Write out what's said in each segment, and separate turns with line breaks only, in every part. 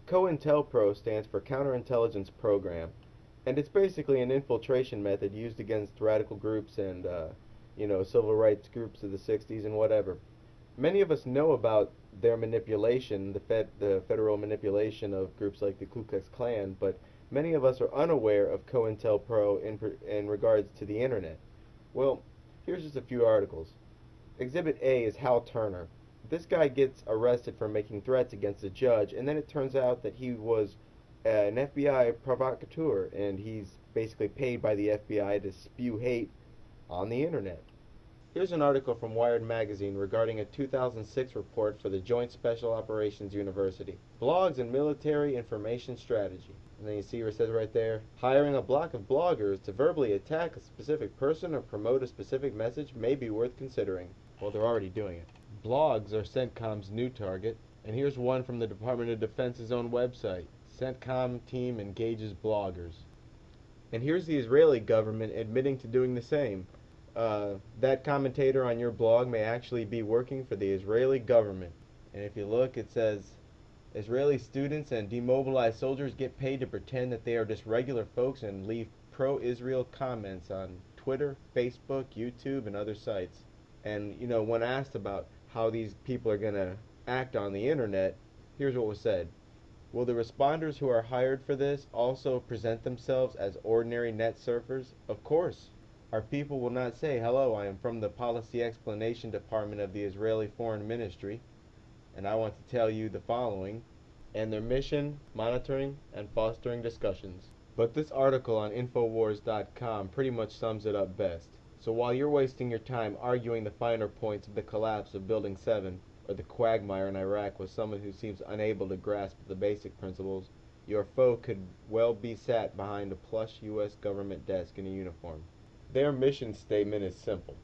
COINtelpro stands for Counterintelligence Program, and it's basically an infiltration method used against radical groups and, civil rights groups of the 60s and whatever. Many of us know about their manipulation, the federal manipulation of groups like the Ku Klux Klan, but many of us are unaware of COINtelpro in regards to the internet. Well, here's just a few articles. Exhibit A is Hal Turner. This guy gets arrested for making threats against a judge, and then it turns out that he was an FBI provocateur, and he's basically paid by the FBI to spew hate on the internet. Here's an article from Wired Magazine regarding a 2006 report for the Joint Special Operations University. Blogs and Military Information Strategy. And then you see where it says right there, hiring a block of bloggers to verbally attack a specific person or promote a specific message may be worth considering. Well, they're already doing it. Blogs are CENTCOM's new target, and here's one from the Department of Defense's own website. CENTCOM team engages bloggers. And here's the Israeli government admitting to doing the same. That commentator on your blog may actually be working for the Israeli government. And if you look, it says, Israeli students and demobilized soldiers get paid to pretend that they are just regular folks and leave pro-Israel comments on Twitter, Facebook, YouTube, and other sites. And, when asked about how these people are going to act on the internet, here's what was said. Will the responders who are hired for this also present themselves as ordinary net surfers? Of course. Our people will not say, hello, I am from the Policy Explanation Department of the Israeli Foreign Ministry, and I want to tell you the following, and their mission, monitoring, and fostering discussions. But this article on Infowars.com pretty much sums it up best. So while you're wasting your time arguing the finer points of the collapse of Building 7, or the quagmire in Iraq with someone who seems unable to grasp the basic principles, your foe could well be sat behind a plush U.S. government desk in a uniform. Their mission statement is simple.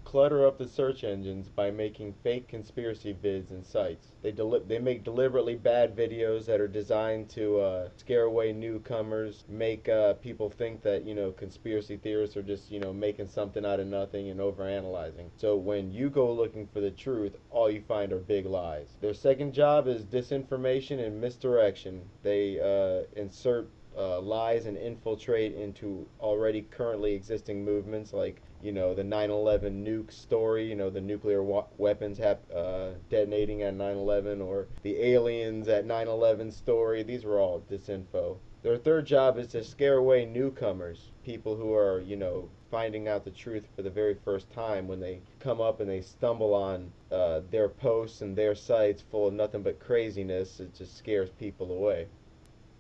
Clutter up the search engines by making fake conspiracy vids and sites. They make deliberately bad videos that are designed to scare away newcomers, make people think that, conspiracy theorists are just, making something out of nothing and overanalyzing. So when you go looking for the truth, all you find are big lies. Their second job is disinformation and misdirection. They insert lies and infiltrate into already currently existing movements like the 9/11 nuke story, the nuclear weapons detonating at 9/11, or the aliens at 9/11 story. These were all disinfo. Their third job is to scare away newcomers, people who are, finding out the truth for the very first time when they come up and they stumble on their posts and their sites full of nothing but craziness. It just scares people away.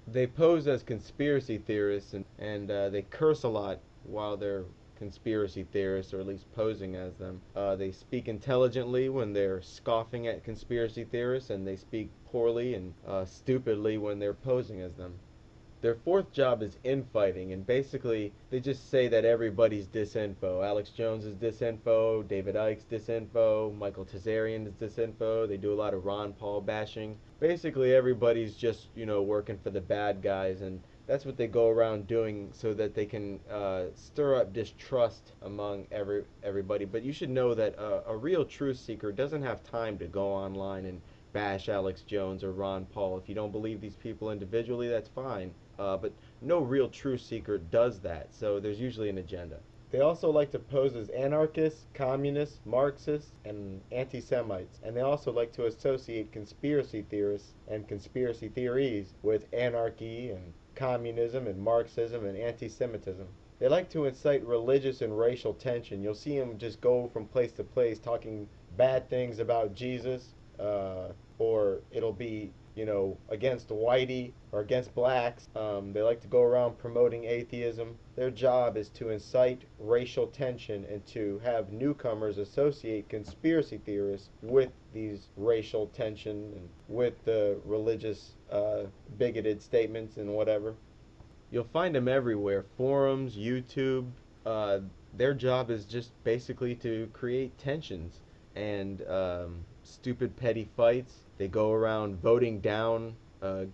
They pose as conspiracy theorists and they curse a lot while they're conspiracy theorists, or at least posing as them. They speak intelligently when they're scoffing at conspiracy theorists, and they speak poorly and stupidly when they're posing as them. Their fourth job is infighting, and basically they just say that everybody's disinfo. Alex Jones is disinfo, David Icke's disinfo, Michael Tazarian is disinfo. They do a lot of Ron Paul bashing. Basically everybody's just, working for the bad guys, and that's what they go around doing so that they can stir up distrust among everybody. But you should know that a real truth seeker doesn't have time to go online and bash Alex Jones or Ron Paul. If you don't believe these people individually, that's fine. But no real truth seeker does that, so there's usually an agenda. They also like to pose as anarchists, communists, Marxists, and anti-Semites. And they also like to associate conspiracy theorists and conspiracy theories with anarchy and communism and Marxism and anti-Semitism. They like to incite religious and racial tension. You'll see them just go from place to place talking bad things about Jesus, or it'll be, against whitey or against blacks. They like to go around promoting atheism. Their job is to incite racial tension and to have newcomers associate conspiracy theorists with these racial tension and with the religious bigoted statements and whatever. You'll find them everywhere. Forums, YouTube. Their job is just basically to create tensions and stupid petty fights. They go around voting down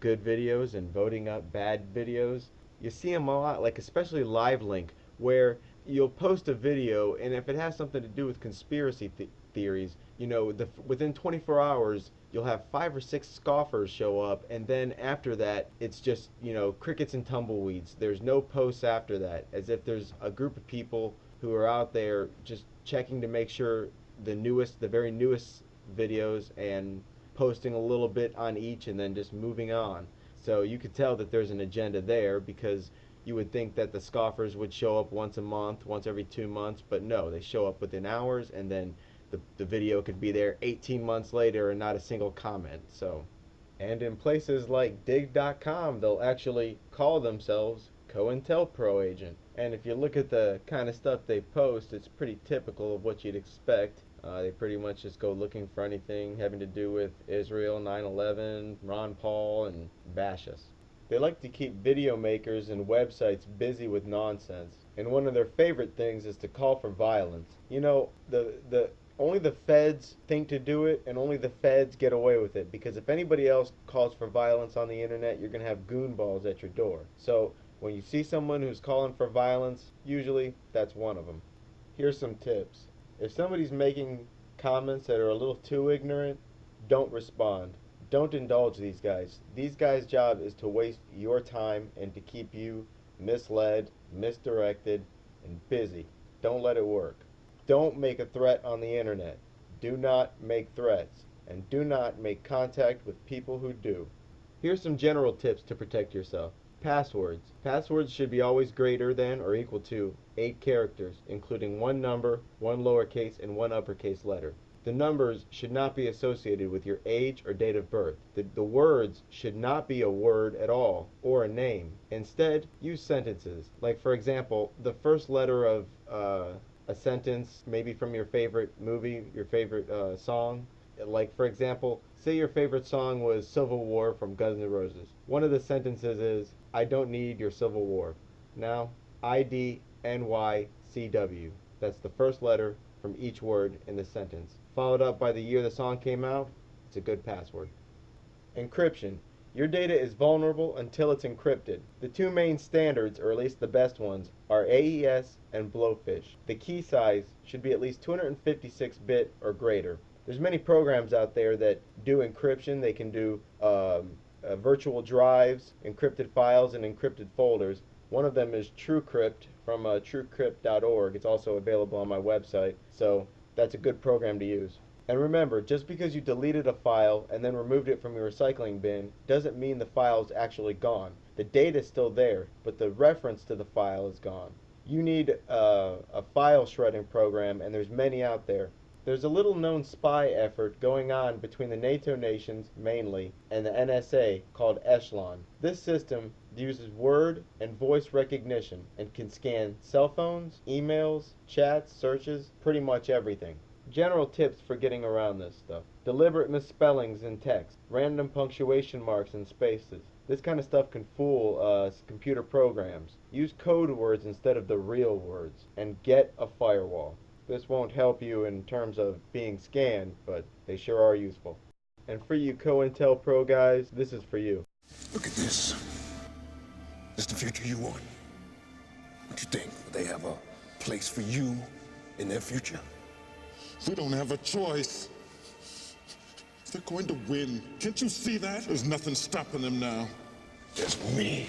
good videos and voting up bad videos. You see them a lot, like especially LiveLink, where you'll post a video, and if it has something to do with conspiracy theories. You know, within 24 hours, you'll have 5 or 6 scoffers show up, and then after that, it's just, you know, crickets and tumbleweeds. There's no posts after that, as if there's a group of people who are out there just checking to make sure the very newest videos, and posting a little bit on each and then just moving on. So you could tell that there's an agenda there, because you would think that the scoffers would show up once a month, once every 2 months, but no, they show up within hours, and then the video could be there 18 months later and not a single comment. So, and in places like dig.com, they'll actually call themselves cointelpro agent. And if you look at the kind of stuff they post, it's pretty typical of what you'd expect. They pretty much just go looking for anything having to do with Israel, 9/11, Ron Paul, and bash us. They like to keep video makers and websites busy with nonsense. And one of their favorite things is to call for violence. You know, only the feds think to do it, and only the feds get away with it. Because if anybody else calls for violence on the internet, you're going to have goonballs at your door. So when you see someone who's calling for violence, usually that's one of them. Here's some tips. If somebody's making comments that are a little too ignorant, don't respond. Don't indulge these guys. These guys' job is to waste your time and to keep you misled, misdirected, and busy. Don't let it work. Don't make a threat on the internet. Do not make threats. And do not make contact with people who do. Here's some general tips to protect yourself. Passwords. Passwords should be always greater than or equal to 8 characters, including 1 number, 1 lowercase, and 1 uppercase letter. The numbers should not be associated with your age or date of birth. The words should not be a word at all, or a name. Instead, use sentences. Like, for example, the first letter of a sentence, maybe from your favorite movie, your favorite song. Like, for example, say your favorite song was Civil War from Guns N' Roses. One of the sentences is, I don't need your Civil War. Now, IDNYCW. That's the first letter from each word in the sentence. Followed up by the year the song came out. It's a good password. Encryption. Your data is vulnerable until it's encrypted. The 2 main standards, or at least the best ones, are AES and Blowfish. The key size should be at least 256-bit or greater. There's many programs out there that do encryption. They can do virtual drives, encrypted files, and encrypted folders. One of them is TrueCrypt from truecrypt.org. It's also available on my website, so that's a good program to use. And remember, just because you deleted a file and then removed it from your recycling bin doesn't mean the file is actually gone. The data is still there, but the reference to the file is gone. You need a file shredding program, and there's many out there. There's a little known spy effort going on between the NATO nations, mainly, and the NSA called Echelon. This system uses word and voice recognition and can scan cell phones, emails, chats, searches, pretty much everything. General tips for getting around this stuff. Deliberate misspellings in text, random punctuation marks and spaces. This kind of stuff can fool computer programs. Use code words instead of the real words, and get a firewall. This won't help you in terms of being scanned, but they sure are useful. And for you cointelpro guys, this is for you.
Look at this. This the future you want. What you think? They have a place for you in their future?
We don't have a choice. They're going to win. Can't you see that? There's nothing stopping them now.
There's me.